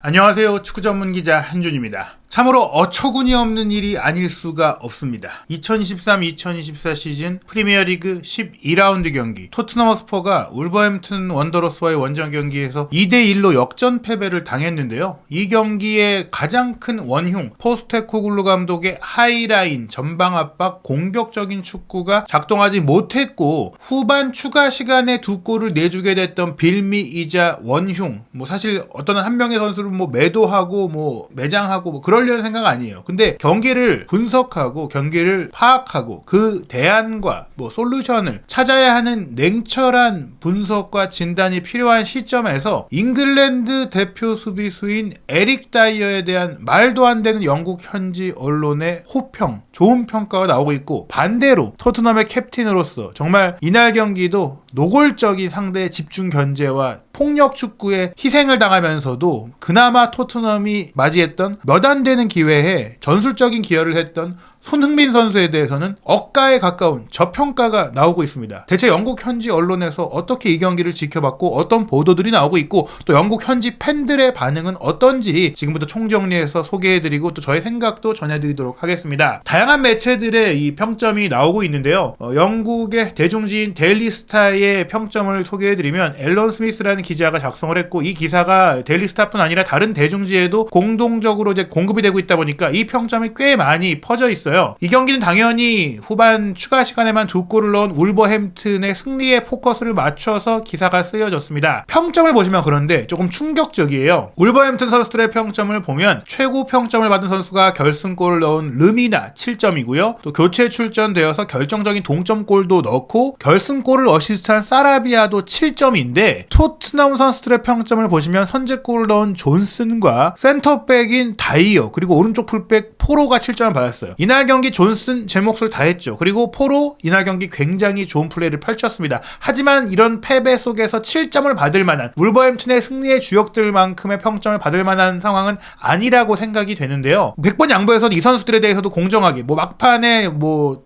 안녕하세요. 축구 전문 기자 한준입니다. 참으로 어처구니 없는 일이 아닐 수가 없습니다. 2023-2024 시즌 프리미어리그 12라운드 경기 토트넘 허스퍼가 울버햄튼 원더러스와의 원정 경기에서 2대1로 역전 패배를 당했는데요. 이 경기의 가장 큰 원흉 포스테코글루 감독의 하이라인 전방 압박 공격적인 축구가 작동하지 못했고 후반 추가 시간에 두 골을 내주게 됐던 빌미이자 원흉 사실 어떤 한 명의 선수를 매도하고 매장하고 그러려는 생각 아니에요. 근데 경기를 분석하고 경기를 파악하고 그 대안과 솔루션을 찾아야 하는 냉철한 분석과 진단이 필요한 시점에서 잉글랜드 대표 수비수인 에릭 다이어에 대한 말도 안 되는 영국 현지 언론의 호평, 좋은 평가가 나오고 있고, 반대로 토트넘의 캡틴으로서 정말 이날 경기도 노골적인 상대의 집중 견제와 폭력 축구에 희생을 당하면서도 그나마 토트넘이 맞이했던 몇 안 되는 기회에 전술적인 기여를 했던 손흥민 선수에 대해서는 억가에 가까운 저평가가 나오고 있습니다. 대체 영국 현지 언론에서 어떻게 이 경기를 지켜봤고 어떤 보도들이 나오고 있고 또 영국 현지 팬들의 반응은 어떤지 지금부터 총정리해서 소개해드리고 또 저의 생각도 전해드리도록 하겠습니다. 다양한 매체들의 이 평점이 나오고 있는데요. 영국의 대중지인 데일리 스타의 평점을 소개해드리면 앨런 스미스라는 기자가 작성을 했고, 이 기사가 데일리 스타뿐 아니라 다른 대중지에도 공동적으로 이제 공급이 되고 있다 보니까 이 평점이 꽤 많이 퍼져 있어요. 이 경기는 당연히 후반 추가 시간에만 두 골을 넣은 울버햄튼의 승리에 포커스를 맞춰서 기사가 쓰여졌습니다. 평점을 보시면 그런데 조금 충격적이에요. 울버햄튼 선수들의 평점을 보면 최고 평점을 받은 선수가 결승골을 넣은 르미나 7점이고요. 또 교체 출전되어서 결정적인 동점골도 넣고 결승골을 어시스트한 사라비아도 7점인데, 토트넘 선수들의 평점을 보시면 선제골을 넣은 존슨과 센터백인 다이어 그리고 오른쪽 풀백 포로가 7점을 받았어요. 이날 경기 존슨 제 몫을 다했죠. 그리고 포로 이날 경기 굉장히 좋은 플레이를 펼쳤습니다. 하지만 이런 패배 속에서 7점을 받을 만한, 울버햄튼의 승리의 주역들만큼의 평점을 받을 만한 상황은 아니라고 생각이 되는데요. 100번 양보해서 이 선수들에 대해서도 공정하게 막판에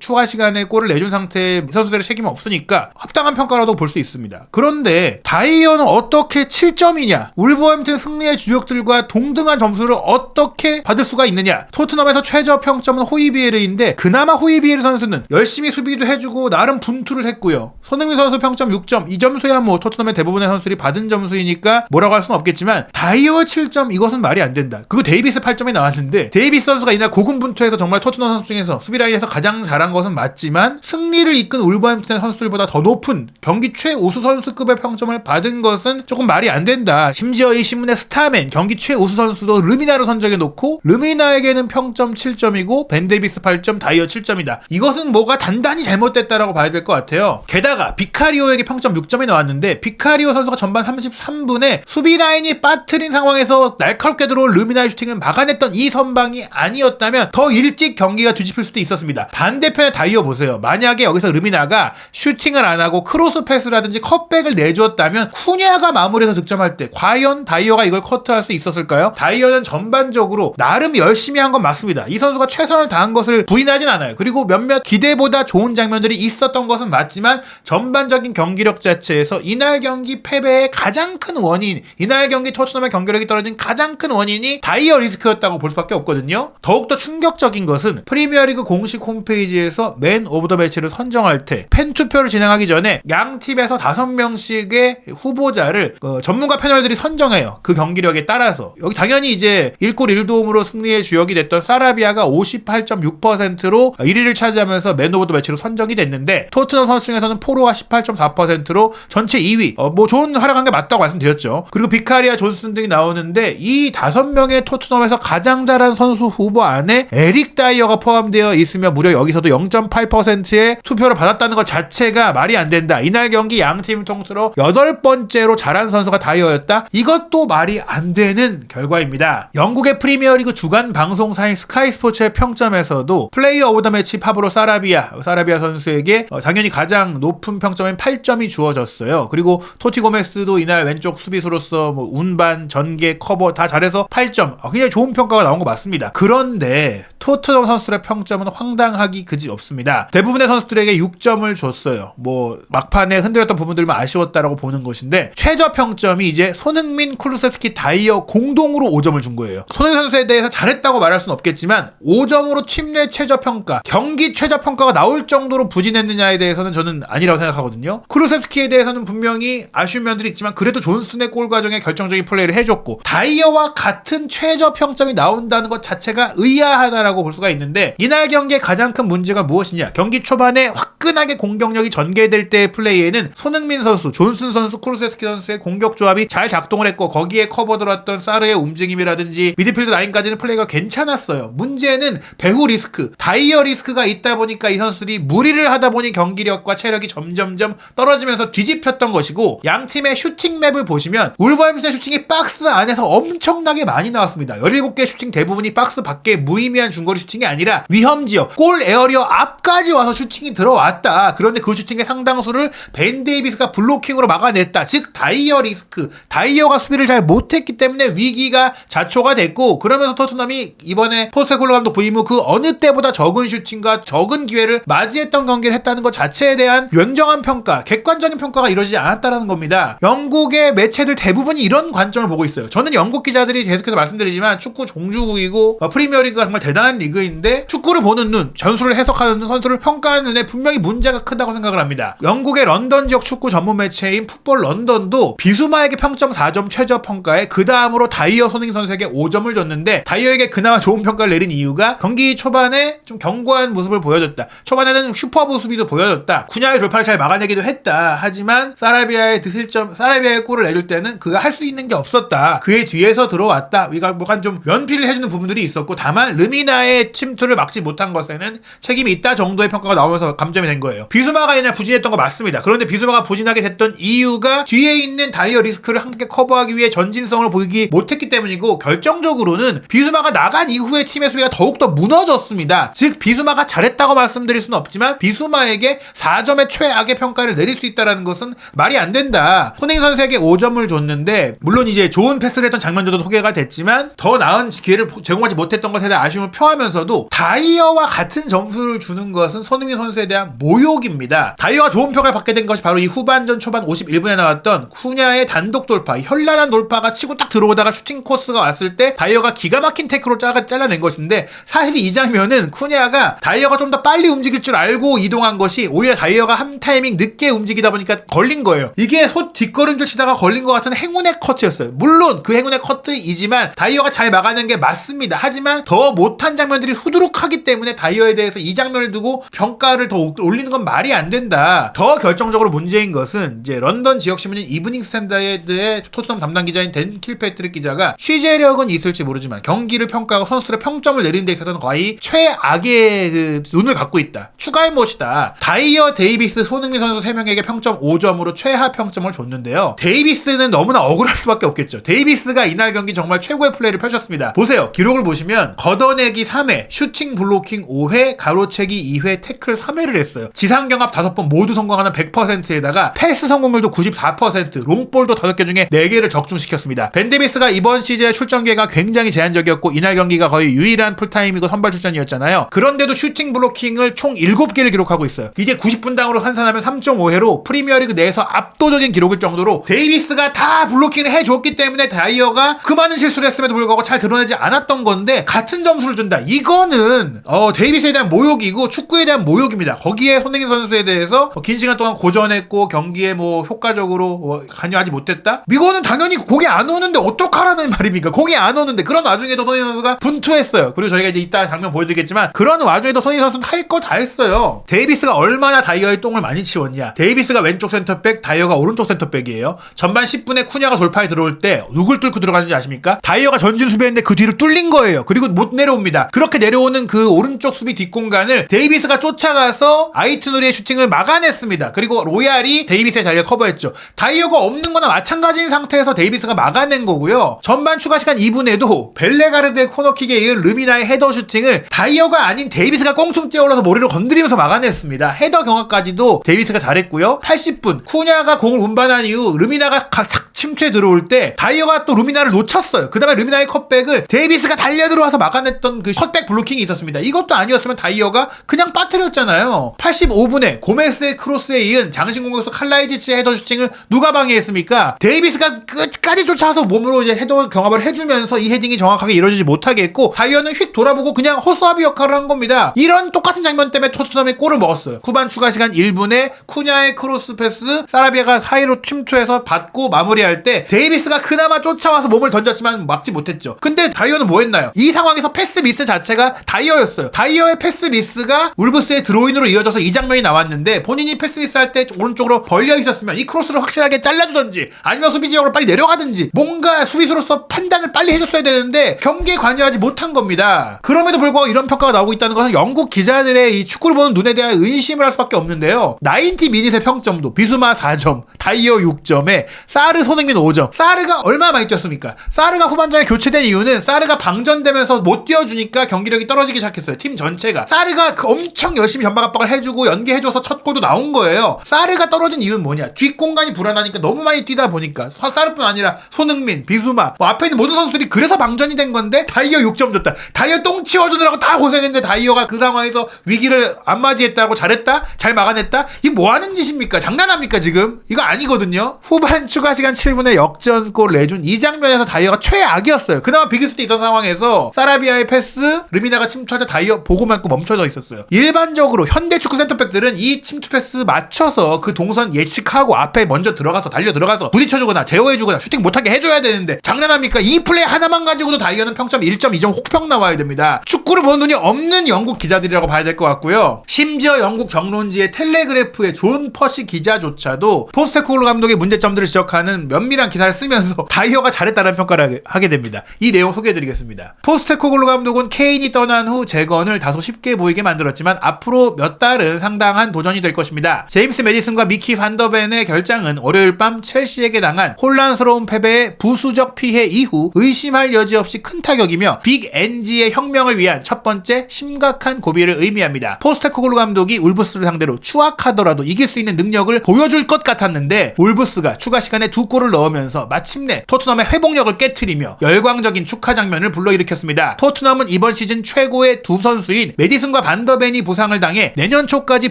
추가 시간에 골을 내준 상태에 이 선수들의 책임은 없으니까 합당한 평가라도 볼 수 있습니다. 그런데 다이어는 어떻게 7점이냐? 울버햄튼 승리의 주역들과 동등한 점수를 어떻게 받을 수가 있느냐? 토트넘에서 최저 평점은 호이비에르인데 그나마 호이비에르 선수는 열심히 수비도 해주고 나름 분투를 했고요. 손흥민 선수 평점 6점, 이 점수야 토트넘의 대부분의 선수들이 받은 점수이니까 뭐라고 할 수는 없겠지만 다이어 7점, 이것은 말이 안 된다. 그리고 데이비스 8점이 나왔는데 데이비스 선수가 이날 고군분투해서 정말 토트넘 선수 중에서 수비 라인에서 가장 잘한 것은 맞지만 승리를 이끈 울버햄튼의 선수들보다 더 높은 경기 최우수 선수급의 평점을 받은 것은 조금 말이 안 된다. 심지어 이 신문의 스타맨 경기 최우수 선수도 르미나로 선정해 놓고 르미나에게는 평점 7점이고 벤 데이비스 8점, 다이어 7점이다. 이것은 뭐가 단단히 잘못됐다라고 봐야 될 것 같아요. 게다가 비카리오에게 평점 6점이 나왔는데 비카리오 선수가 전반 33분에 수비 라인이 빠뜨린 상황에서 날카롭게 들어온 르미나의 슈팅을 막아냈던 이 선방이 아니었다면 더 일찍 경기가 뒤집힐 수도 있었습니다. 반대편의 다이어 보세요. 만약에 여기서 르미나가 슈팅을 안 하고 크로스 패스라든지 컷백을 내주었다면 쿠냐가 마무리해서 득점할 때 과연 다이어가 이걸 커트할 수 있었을까요? 다이어는 전반적으로 나름 열심히 한 건 맞습니다. 이 선수가 최선을 다한 것을 부인하진 않아요. 그리고 몇몇 기대보다 좋은 장면들이 있었던 것은 맞지만 전반적인 경기력 자체에서 이날 경기 패배의 가장 큰 원인, 이날 경기 토트넘의 경기력이 떨어진 가장 큰 원인이 다이어 리스크였다고 볼 수밖에 없거든요. 더욱더 충격적인 것은 프리미어리그 공식 홈페이지에서 맨 오브 더 매치를 선정할 때 팬투표를 진행하기 전에 양 팀에서 5명씩의 후보자를 전문가 패널들이 선정해요. 그 경기력에 따라서. 여기 당연히 이제 1골 1도움으로 승리의 주역이 됐던 사라비아가 58.6%로 1위를 차지하면서 맨 오브 더 매치로 선정이 됐는데, 토트넘 선수 중에서는 포로가 18.4%로 전체 2위. 좋은 활약한 게 맞다고 말씀드렸죠. 그리고 비카리아, 존슨 등이 나오는데 이 5명의 토트넘에서 가장 잘한 선수 후보 안에 에릭 다이어가 포함되어 있으며 무려 여기서도 0.8%의 투표를 받았다는 것 자체가 말이 안 된다. 이날 경기 양팀 통틀어 8번째로 잘한 선수가 다이어였다. 이것도 말이 안 되는 결과입니다. 영국의 프리미어리그 주간 방송사인 스카이 스포츠의 평점에서도 플레이어 오브 더 매치 파브로 사라비아 선수에게 당연히 가장 높은 평점인 8점이 주어졌어요. 그리고 토티 고메스도 이날 왼쪽 수비수로서 운반, 전개, 커버 다 잘해서 8점. 굉장히 좋은 평가가 나온 거 맞습니다. 그런데 토트넘 선수들의 평점은 황당하기 그지 없습니다. 대부분의 선수들에게 6점을 줬어요. 뭐 막판에 흔들렸던 부분들만 아쉬웠다라고 보는 것인데 최저 평점이 이제 손흥민, 쿠루세프스키, 다이어 공동으로 5점을 준 거예요. 손흥민 선수에 대해서 잘했다고 말할 수는 없겠지만 5점으로 팀 내 최저 평가, 경기 최저 평가가 나올 정도로 부진했느냐에 대해서는 저는 아니라고 생각하거든요. 쿠루세프스키에 대해서는 분명히 아쉬운 면들이 있지만 그래도 존슨의 골 과정에 결정적인 플레이를 해줬고 다이어와 같은 최저 평점이 나온다는 것 자체가 의아하다라고 볼 수가 있는데 이날 경기의 가장 큰 문제가 무엇이냐? 경기 초반에 화끈하게 공격력이 전개될 때의 플레이에는 손흥민 선수, 존슨 선수, 쿠루세프스키 선수의 공격 조합이 잘 작동을 했고 거기에 커버 들어왔던 사르의 움직임이라든지 미드필드 라인까지는 플레이가 괜찮았어요. 문제는 배후 리스크, 다이어 리스크가 있다 보니까 이 선수들이 무리를 하다 보니 경기력과 체력이 점점점 떨어지면서 뒤집혔던 것이고 양 팀의 슈팅 맵을 보시면 울버햄튼의 슈팅이 박스 안에서 엄청나게 많이 나왔습니다. 17개의 슈팅 대부분이 박스 밖에 무의미한 중거리 슈팅이 아니라 위험지역, 골 에어리어 앞까지 와서 슈팅이 들어왔다. 그런데 그 슈팅의 상당수를 벤 데이비스가 블로킹으로 막아냈다. 즉 다이어 리스크, 다이어가 수비를 잘 못했기 때문에 위기가 자초가 됐고 그러면서 토트넘이 이번에 포스테코글로 감독 부임 후 그 어느 때보다 적은 슈팅과 적은 기회를 맞이했던 경기를 했다는 것 자체에 대한 냉정한 평가, 객관적인 평가가 이루어지지 않았다는 겁니다. 영국의 매체들 대부분이 이런 관점을 보고 있어요. 저는 영국 기자들이 계속해서 말씀드리지만 축구 종주국이고 프리미어리그가 정말 대단한 리그인데 축구를 보는 눈, 전술을 해석하는 눈, 선수를 평가하는 눈에 분명히 문제가 크다고 생각을 합니다. 영국의 런던 지역 축구 전문 매체인 풋볼 런던도 비수마에게 평점 4점 최저 평가에 그 다음으로 다이어 손흥민 선수에게 5점을 줬는데 다이어에게 그나마 좋은 평가를 내린 이유가 경기 초반에 좀 견고한 모습을 보여줬다. 초반에는 슈퍼브 수비도 보여줬다. 쿠냐의 돌파를 잘 막아내기도 했다. 하지만 사라비아의 골을 내줄 때는 그가 할 수 있는 게 없었다. 그의 뒤에서 들어왔다. 우리가 뭐간 좀 면피를 해주는 부분들이 있었고 다만 르미나의 침투를 막지 못한 것에는 책임이 있다 정도의 평가가 나오면서 감점이 된 거예요. 비수마가 그냥 부진했던 거 맞습니다. 그런데 비수마가 부진하게 됐던 이유가 뒤에 있는 다이어 리스크를 함께 커버하기 위해 전진성을 보이기 못했기 때문이고 결정적으로는 비수마가 나간 이후에 팀의 수비가 더욱더 무너졌습니다. 즉 비수마가 잘했다고 말씀드릴 수는 없지만 비수마에게 4점의 최악의 평가를 내릴 수 있다는 것은 말이 안 된다. 손흥민 선수에게 5점을 줬는데 물론 이제 좋은 패스를 했던 장면들도 소개가 됐지만 더 나은 기회를 제공하지 못했던 것에 대한 아쉬움을 표하면서도 다이어와 같은 점수를 주는 것은 손흥민 선수에 대한 모욕입니다. 다이어가 좋은 평가를 받게 된 것이 바로 이 후반전 초반 51분에 나왔던 쿠냐의 단독 돌파, 현란한 돌파가 치고 딱 들어오다가 슈팅 코스가 왔을 때 다이어가 기가 막힌 태클로 잘라낸 것인데 사실 이 장면은 쿠냐가 다이어가 좀 더 빨리 움직일 줄 알고 이동한 것이 오히려 다이어가 한 타이밍 늦게 움직이다 보니까 걸린 거예요. 이게 뒷걸음질 치다가 걸린 것 같은 행운의 커트였어요. 물론 그 행운의 커트이지만 다이어가 잘 막아낸 게 맞습니다. 하지만 더 못한 장면들이 후두룩하기 때문에 다이어에 대해서 이 장면을 두고 평가를 더 올리는 건 말이 안 된다. 더 결정적으로 문제인 것은 이제 런던 지역신문인 이브닝 스탠다드의 토트넘 담당 기자인 댄 킬패트릭 기자가 취재력은 있을지 모르지만 경기를 평가하고 선수들의 평점을 내리는 데 있어서는 거의 최악의 그 눈을 갖고 있다. 추가할못이다. 다이어, 데이비스, 손흥민 선수 3명에게 평점 5점으로 최하 평점을 줬는데요. 데이비스는 너무나 억울할 수밖에 없겠죠. 데이비스가 이날 경기 정말 최고의 플레이를 펼쳤습니다. 보세요. 기록을 보시면 걷어내기 3회, 슈팅 블로킹 5회, 가로채기 2회, 태클 3회를 했어요. 지상경합 5번 모두 성공하는 100%에다가 패스 성공률도 94%, 롱볼도 5개 중에 4개를 적중시켰습니다. 벤 데이비스가 이번 시즌의 출전 기회가 굉장히 제한적이었고 이날 경기가 거의 유일한 풀타임이고 선발 출전이었잖아요. 그런데도 슈팅 블로킹을 총 7개를 기록하고 있어요. 이게 90분당으로 환산하면 3.5회로 프리미어리그 내에서 압도적인 기록일 정도로 데이비스가 다 블로킹을 해줬기 때문에 다이어가 그 많은 실수를 했음에도 불구하고 잘 드러내지 않았던 건데 같은 점수를 준다. 이거는 데이비스에 대한 모욕이고 축구에 대한 모욕입니다. 거기에 손흥민 선수에 대해서 긴 시간 동안 고전했고 경기에 효과적으로 관여하지 못했다? 이거는 당연히 공이 안 오는데 어떡하라는 말입니까? 공이 안 오는데 그런 와중에도 손흥민 선수가 분투했어요. 그리고 저희가 이제 이따 장면 보여드리겠지만 그런 와중에도 손흥민 선수는 할 거 다 했어요. 데이비스가 얼마나 다이어의 똥을 많이 치웠냐. 데이비스가 왼쪽 센터백, 다이어가 오른쪽 센터백이에요. 전반 10분에 쿠냐가 돌파에 들어올 때 누굴 뚫고 들어가는지 아십니까? 다이어가 전진 수비했는데 그 뒤를 뚫린 거예요. 그리고 못 내려옵니다. 그렇게 내려오는 그 오른쪽 수비 뒷공간을 데이비스가 쫓아가서 아이트누리의 슈팅을 막아냈습니다. 그리고 로얄이 데이비스의 자리를 커버했죠. 다이어가 없는 거나 마찬가지인 상태에서 데이비스가 막아낸 거고요. 전반 추가 시간 2분에도 벨레가르드의 코너킥에 이은 르미나의 헤더 슈팅을 다이어가 아닌 데이비스가 꽁충 뛰어올라서 머리를 건드리면서 막아냈습니다. 헤더 경합까지도 데이비스가 잘했고요. 80분 쿠냐가 공을 운반한 이후 르미나가 침투에 들어올 때 다이어가 또 루미나를 놓쳤어요. 그 다음에 루미나의 컷백을 데이비스가 달려들어와서 막아냈던 그 컷백 블로킹이 있었습니다. 이것도 아니었으면 다이어가 그냥 빠뜨렸잖아요. 85분에 고메스의 크로스에 이은 장신 공격수 칼라이지치의 헤더 슈팅을 누가 방해했습니까? 데이비스가 끝까지 쫓아와서 몸으로 이제 헤더 경합을 해주면서 이 헤딩이 정확하게 이루어지지 못하게 했고 다이어는 휙 돌아보고 그냥 호스와비 역할을 한 겁니다. 이런 똑같은 장면 때문에 토트넘이 골을 먹었어요. 후반 추가 시간 1분에 쿠냐의 크로스 패스 사라비아가 사이로 침투해서 받고 마무리할 때 데이비스가 그나마 쫓아와서 몸을 던졌지만 막지 못했죠. 근데 다이어는 뭐 했나요? 이 상황에서 패스 미스 자체가 다이어였어요. 다이어의 패스 미스가 울브스의 드로인으로 이어져서 이 장면이 나왔는데 본인이 패스 미스 할 때 오른쪽으로 벌려 있었으면 이 크로스를 확실하게 잘라주던지 아니면 수비 지역으로 빨리 내려가든지 뭔가 수비수로서 판단을 빨리 해줬어야 되는데 경기에 관여하지 못한 겁니다. 그럼에도 불구하고 이런 평가가 나오고 있다는 것은 영국 기자들의 이 축구를 보는 눈에 대한 의심을 할 수밖에 없는데요. 90 미닛의 평점도 비수마 4점, 다이어 6점에 사르 손흥민 5점. 사르가 얼마나 많이 뛰었습니까? 사르가 후반전에 교체된 이유는 사르가 방전되면서 못 뛰어주니까 경기력이 떨어지기 시작했어요. 팀 전체가. 사르가 엄청 열심히 전방 압박을 해주고 연계해줘서 첫 골도 나온 거예요. 사르가 떨어진 이유는 뭐냐? 뒷공간이 불안하니까 너무 많이 뛰다 보니까 사르뿐 아니라 손흥민, 비수마 뭐 앞에 있는 모든 선수들이 그래서 방전이 된 건데 다이어 6점 줬다. 다이어 똥 치워주느라고 다 고생했는데 다이어가 그 상황에서 위기를 안 맞이했다고 잘했다? 잘 막아냈다? 이게 뭐 하는 짓입니까? 장난합니까 지금? 이거 아니거든요. 후반 추가 시간 7분에 역전골을 내준 이 장면에서 다이어가 최악이었어요. 그나마 비길 수도 있던 상황에서 사라비아의 패스 르미나가 침투하자 다이어 보고만 있고 멈춰져 있었어요. 일반적으로 현대 축구 센터백들은 이 침투 패스 맞춰서 그 동선 예측하고 앞에 먼저 들어가서 달려 들어가서 부딪혀주거나 제어해주거나 슈팅 못하게 해줘야 되는데 장난합니까? 이 플레이 하나만 가지고도 다이어는 평점 1.2점 혹평 나와야 됩니다. 축구를 보는 눈이 없는 영국 기자들이라고 봐야 될 것 같고요. 심지어 영국 정론지의 텔레그래프의 존 퍼시 기자조차도 포스테코글루 감독의 문제점들을 지적하는 면밀한 기사를 쓰면서 다이어가 잘했다는 평가를 하게 됩니다. 이 내용 소개해드리겠습니다. 포스테코글루 감독은 케인이 떠난 후 재건을 다소 쉽게 보이게 만들었지만 앞으로 몇 달은 상당한 도전이 될 것입니다. 제임스 메디슨과 미키 반더벤의 결장은 월요일 밤 첼시에게 당한 혼란스러운 패배의 부수적 피해 이후 의심할 여지 없이 큰 타격이며 빅 NG의 혁명을 위한 첫 번째 심각한 고비를 의미합니다. 포스테코글루 감독이 울브스를 상대로 추악하더라도 이길 수 있는 능력을 보여줄 것 같았는데 울브스가 추가 시간에 2골을 넣으면서 마침내 토트넘의 회복력을 깨트리며 열광적인 축하 장면을 불러일으켰습니다. 토트넘은 이번 시즌 최고의 두 선수인 메디슨과 반더벤이 부상을 당해 내년 초까지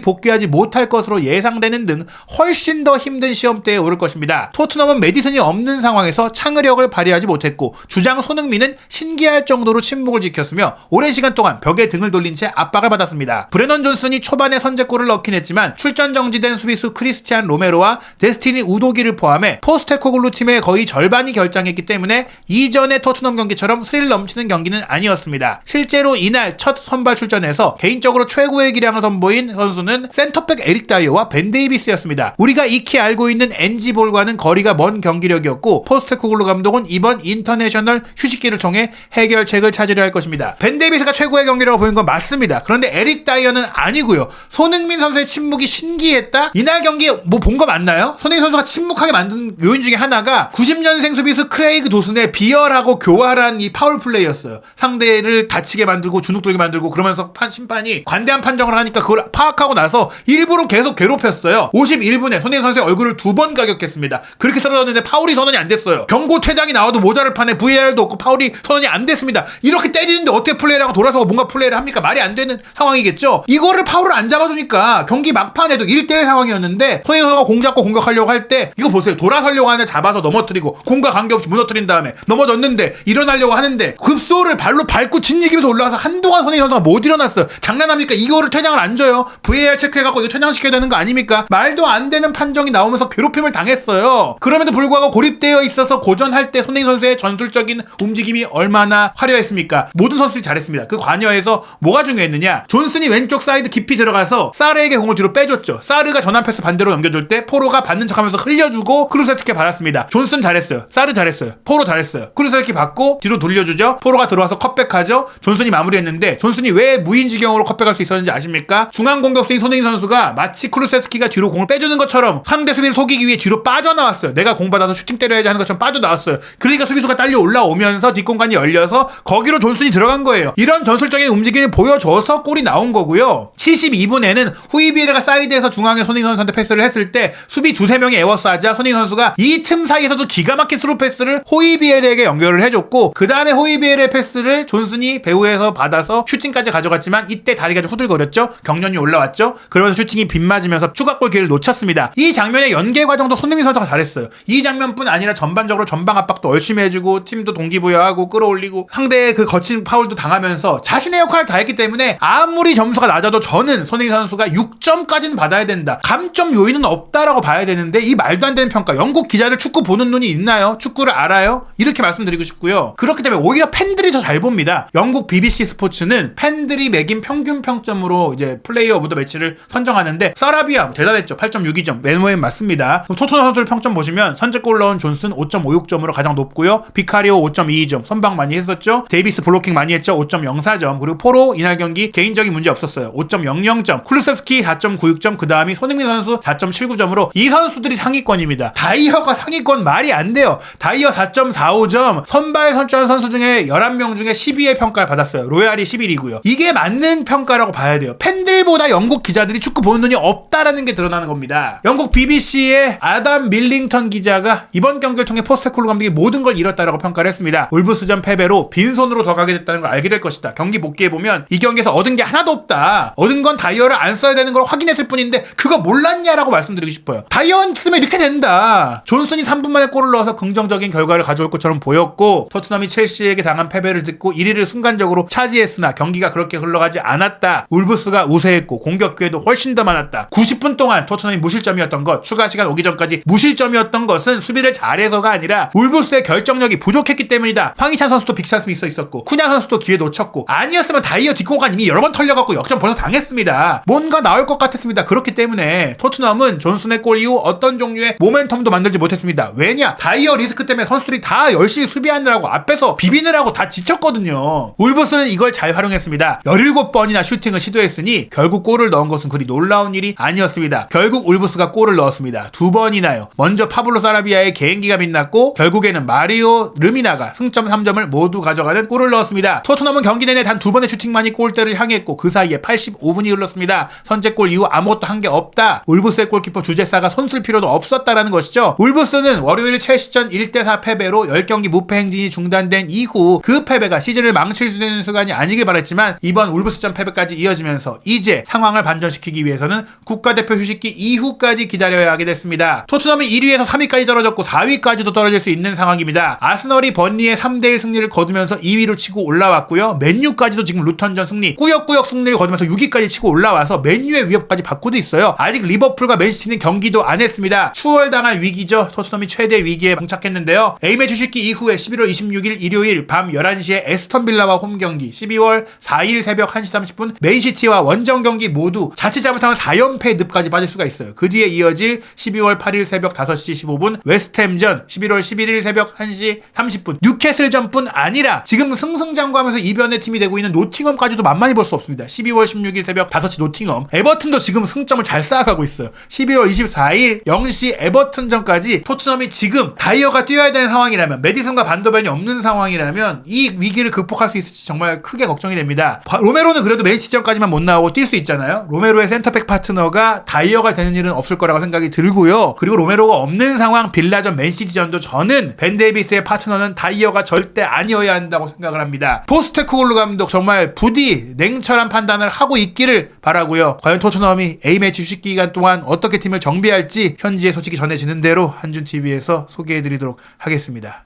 복귀하지 못할 것으로 예상되는 등 훨씬 더 힘든 시험대에 오를 것입니다. 토트넘은 메디슨이 없는 상황에서 창의력을 발휘하지 못했고 주장 손흥민은 신기할 정도로 침묵을 지켰으며 오랜 시간 동안 벽에 등을 돌린 채 압박을 받았습니다. 브레넌 존슨이 초반에 선제골을 넣긴 했지만 출전 정지된 수비수 크리스티안 로메로와 데스티니 우도기를 포함해 포스테코글루 팀의 거의 절반이 결장했기 때문에 이전의 토트넘 경기처럼 스릴 넘치는 경기는 아니었습니다. 실제로 이날 첫 선발 출전에서 개인적으로 최고의 기량을 선보인 선수는 센터백 에릭 다이어와 벤 데이비스였습니다. 우리가 익히 알고 있는 NG볼과는 거리가 먼 경기력이었고 포스테코글루 감독은 이번 인터내셔널 휴식기를 통해 해결책을 찾으려 할 것입니다. 벤 데이비스가 최고의 경기라고 보인 건 맞습니다. 그런데 에릭 다이어는 아니고요. 손흥민 선수의 침묵이 신기했다? 이날 경기 뭐 본 거 맞나요? 손흥민 선수가 침묵하게 만든 요인 중에 하나가 90년생 수비수 크레이그 도슨의 비열하고 교활한 이 파울 플레이였어요. 상대를 다치게 만들고 주눅들게 만들고 그러면서 심판이 관대한 판정을 하니까 그걸 파악하고 나서 일부러 계속 괴롭혔어요. 51분에 손흥민 선수의 얼굴을 2번 가격했습니다. 그렇게 쓰러졌는데 파울이 선언이 안 됐어요. 경고 퇴장이 나와도 모자를 판에 VAR도 없고 파울이 선언이 안 됐습니다. 이렇게 때리는데 어떻게 플레이를 하고 돌아서 뭔가 플레이를 합니까? 말이 안 되는 상황이겠죠. 이거를 파울을 안 잡아주니까 경기 막판에도 1대1 상황이었는데 손흥민 선수가 공 잡고 공격하려고 할 때 이거 보세요. 돌아서려고 하는데 잡아서 넘어뜨리고 공과 관계없이 무너뜨린 다음에 넘어졌는데 일어나려고 하는데 급소를 발로 밟고 짓이기면서 올라가서 한동안 손흥민 선수가 못 일어났어요. 장난합니까? 이거를 퇴장을 안 줘요. VAR 체크해갖고 이거 퇴장시켜야 되는 거 아닙니까? 말도 안 되는 판정이 나오면서 괴롭힘을 당했어요. 그럼에도 불구하고 고립되어 있어서 고전할 때 손흥민 선수의 전술적인 움직임이 얼마나 화려했습니까? 모든 선수들이 잘했습니다. 그 관여에서 뭐가 중요했느냐? 존슨이 왼쪽 사이드 깊이 들어가서 사르에게 공을 뒤로 빼줬죠. 사르가 전환 패스 반대로 넘겨줄 때 포로가 받는 척하면서 흘려주고 크루세스키 받았습니다. 존슨 잘했어요. 사르 잘했어요. 포로 잘했어요. 크루세스키 받고 뒤로 돌려주죠. 포로가 들어와서 컷백하죠. 존슨이 마무리했는데 존슨이 왜 무인지경으로 컷백할 수 있었는지 아십니까? 중앙 공격수인 손흥민 선수가 마치 크루세스키가 뒤로 공을 빼주는 것처럼 상대 수비를 속이기 위해 뒤로 빠져나왔어요. 내가 공 받아서 슈팅 때려야지 하는 것처럼 빠져나왔어요. 그러니까 수비수가 딸려 올라오면서 뒷공간이 열려서 거기로 존슨이 들어간 거예요. 이런 전술적인 움직임을 보여줘서 골이 나온 거고요. 72분에는 후이비에르가 사이드에서 중앙에 손흥민 선수한테 패스를 했을 때 수비 두세 명이 에워싸자 손흥민 선수가 이 이 틈 사이에서도 기가 막힌 스루 패스를 호이비에르에게 연결을 해줬고 그 다음에 호이비에르의 패스를 존슨이 배후에서 받아서 슈팅까지 가져갔지만 이때 다리가 좀 후들거렸죠. 경련이 올라왔죠. 그러면서 슈팅이 빗맞으면서 추가골 기회를 놓쳤습니다. 이 장면의 연계 과정도 손흥민 선수가 잘했어요. 이 장면뿐 아니라 전반적으로 전방 압박도 열심히 해주고 팀도 동기부여하고 끌어올리고 상대의 그 거친 파울도 당하면서 자신의 역할을 다했기 때문에 아무리 점수가 낮아도 저는 손흥민 선수가 6점까지는 받아야 된다. 감점 요인은 없다라고 봐야 되는데 이 말도 안 되는 평가. 영국 기자들 축구 보는 눈이 있나요? 축구를 알아요? 이렇게 말씀드리고 싶고요. 그렇기 때문에 오히려 팬들이 더 잘 봅니다. 영국 BBC 스포츠는 팬들이 매긴 평균 평점으로 이제 플레이어 오브 더 매치를 선정하는데 사라비아 대단했죠. 8.62점. 맨웨인 맞습니다. 토트넘 선수들 평점 보시면 선제골 넣은 존슨 5.56점으로 가장 높고요. 비카리오 5.22점. 선방 많이 했었죠. 데이비스 블로킹 많이 했죠. 5.04점. 그리고 포로 이날 경기 개인적인 문제 없었어요. 5.00점. 쿨루셉스키 4.96점. 그 다음이 손흥민 선수 4.79점으로 이 선수들이 상위권입니다. 다이어가 상위권 말이 안 돼요. 다이어 4.45점. 선발 선출한 선수 중에 11명 중에 12의 평가를 받았어요. 로얄이 11이고요. 이게 맞는 평가라고 봐야 돼요. 팬들보다 영국 기자들이 축구 보는 눈이 없다라는 게 드러나는 겁니다. 영국 BBC의 아담 밀링턴 기자가 이번 경기를 통해 포스테코글루 감독이 모든 걸 잃었다라고 평가를 했습니다. 울브스전 패배로 빈손으로 더 가게 됐다는 걸 알게 될 것이다. 경기 복귀해보면 이 경기에서 얻은 게 하나도 없다. 얻은 건 다이어를 안 써야 되는 걸 확인했을 뿐인데 그거 몰랐냐라고 말씀드리고 싶어요. 다이어 쓰면 이렇게 된다. 존슨이 3분 만에 골을 넣어서 긍정적인 결과를 가져올 것처럼 보였고 토트넘이 첼시에게 당한 패배를 듣고 1위를 순간적으로 차지했으나 경기가 그렇게 흘러가지 않았다. 울브스가 우세했고 공격 기회도 훨씬 더 많았다. 90분 동안 토트넘이 무실점이었던 것, 추가 시간 오기 전까지 무실점이었던 것은 수비를 잘해서가 아니라 울브스의 결정력이 부족했기 때문이다. 황희찬 선수도 빅찬스 있었고 쿠냐 선수도 기회 놓쳤고 아니었으면 다이어 뒷공간 이미 여러 번 털려갖고 역전 벌써 당했습니다. 뭔가 나올 것 같았습니다. 그렇기 때문에 토트넘은 존슨의 골 이후 어떤 종류의 모멘텀도 만들지 못했습니다. 왜냐? 다이어 리스크 때문에 선수들이 다 열심히 수비하느라고 앞에서 비비느라고 다 지쳤거든요. 울브스는 이걸 잘 활용했습니다. 17번이나 슈팅을 시도했으니 결국 골을 넣은 것은 그리 놀라운 일이 아니었습니다. 결국 울브스가 골을 넣었습니다. 2번이나요. 먼저 파블로 사라비아의 개인기가 빛났고 결국에는 마리오 르미나가 승점 3점을 모두 가져가는 골을 넣었습니다. 토트넘은 경기 내내 단 2번의 슈팅만이 골대를 향했고 그 사이에 85분이 흘렀습니다. 선제골 이후 아무것도 한 게 없다. 울브스의 골키퍼 주제사가 손쓸 필요도 없었다라는 것이죠. 울브스는 월요일 첼시전 1대4 패배로 10경기 무패 행진이 중단된 이후 그 패배가 시즌을 망칠 수 있는 순간이 아니길 바랬지만 이번 울브스전 패배까지 이어지면서 이제 상황을 반전시키기 위해서는 국가대표 휴식기 이후까지 기다려야 하게 됐습니다. 토트넘이 1위에서 3위까지 떨어졌고 4위까지도 떨어질 수 있는 상황입니다. 아스널이 번리의 3대1 승리를 거두면서 2위로 치고 올라왔고요. 맨유까지도 지금 루턴전 승리, 꾸역꾸역 승리를 거두면서 6위까지 치고 올라와서 맨유의 위협까지 받고도 있어요. 아직 리버풀과 맨시티는 경기도 안 했습니다. 추월당할 위기죠. 토트넘이 최대 위기에 봉착했는데요. A매치 휴식기 이후에 11월 26일 일요일 밤 11시에 에스턴 빌라와 홈 경기, 12월 4일 새벽 1시 30분 맨시티와 원정 경기 모두 자칫 잘못하면 4연패의 늪까지 빠질 수가 있어요. 그 뒤에 이어질 12월 8일 새벽 5시 15분 웨스트햄전, 11월 11일 새벽 1시 30분 뉴캐슬전뿐 아니라 지금 승승장구하면서 이변의 팀이 되고 있는 노팅엄까지도 만만히 볼 수 없습니다. 12월 16일 새벽 5시 노팅엄, 에버튼도 지금 승점을 잘 쌓아가고 있어요. 12월 24일 0시 에버튼전까지 토트넘이 지금 다이어가 뛰어야 되는 상황이라면, 메디슨과 반더벤이 없는 상황이라면 이 위기를 극복할 수 있을지 정말 크게 걱정이 됩니다. 로메로는 그래도 맨시티전까지만 못 나오고 뛸 수 있잖아요. 로메로의 센터백 파트너가 다이어가 되는 일은 없을 거라고 생각이 들고요. 그리고 로메로가 없는 상황 빌라전 맨시티전도 저는 벤 데이비스의 파트너는 다이어가 절대 아니어야 한다고 생각을 합니다. 포스테코글루 감독 정말 부디 냉철한 판단을 하고 있기를 바라고요. 과연 토트넘이 A매치 휴식 기간 동안 어떻게 팀을 정비할지 현지의 소식이 전해지는 대로 한준TV에서 소개해드리도록 하겠습니다.